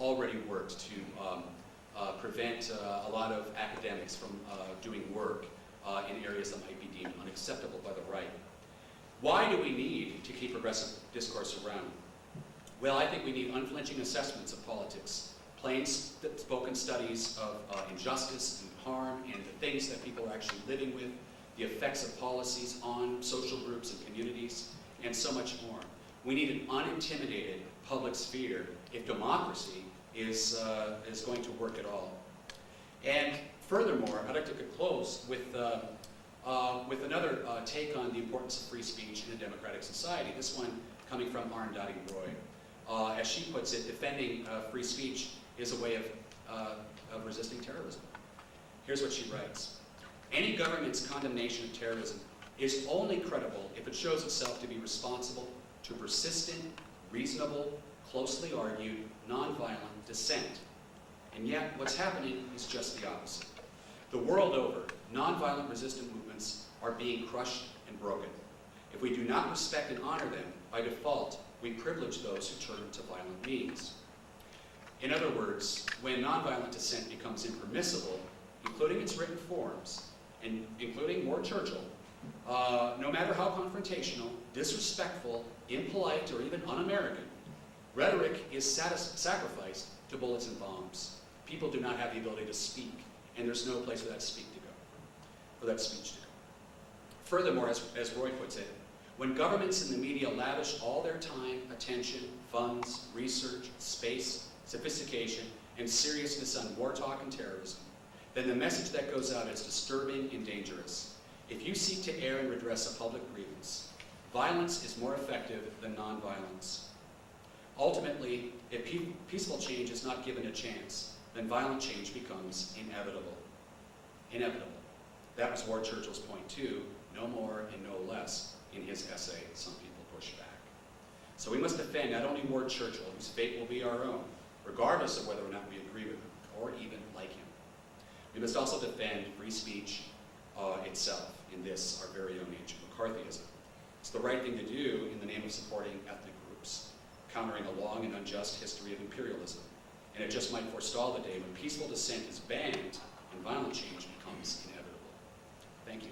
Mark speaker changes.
Speaker 1: already worked to prevent a lot of academics from doing work in areas that might be deemed unacceptable by the right. Why do we need to keep progressive discourse around? Well, I think we need unflinching assessments of politics, plain spoken studies of injustice and harm and the things that people are actually living with, the effects of policies on social groups and communities, and so much more. We need an unintimidated public sphere if democracy is going to work at all. And furthermore, I'd like to close with another take on the importance of free speech in a democratic society, this one coming from Arundhati Roy. As she puts it, defending free speech is a way of resisting terrorism. Here's what she writes. Any government's condemnation of terrorism is only credible if it shows itself to be responsible to persistent, reasonable, closely argued, nonviolent dissent. And yet, what's happening is just the opposite. The world over, nonviolent resistant movements are being crushed and broken. If we do not respect and honor them, by default, we privilege those who turn to violent means. In other words, when nonviolent dissent becomes impermissible, including its written forms, and including Ward Churchill, no matter how confrontational, disrespectful, impolite, or even un-American, rhetoric is sacrificed to bullets and bombs. People do not have the ability to speak, and there's no place for that speech to go. Furthermore, as Roy puts it, when governments and the media lavish all their time, attention, funds, research, space, sophistication, and seriousness on war talk and terrorism, then the message that goes out is disturbing and dangerous. If you seek to air and redress a public grievance, violence is more effective than nonviolence. Ultimately, if peaceful change is not given a chance, then violent change becomes inevitable. Inevitable. That was Ward Churchill's point too, no more and no less, in his essay, Some People Push Back. So we must defend not only Ward Churchill, whose fate will be our own, regardless of whether or not we agree with him, or even like him. We must also defend free speech itself in this, our very own age of McCarthyism. It's the right thing to do in the name of supporting ethnic groups, countering a long and unjust history of imperialism. And it just might forestall the day when peaceful dissent is banned and violent change becomes inevitable. Thank you.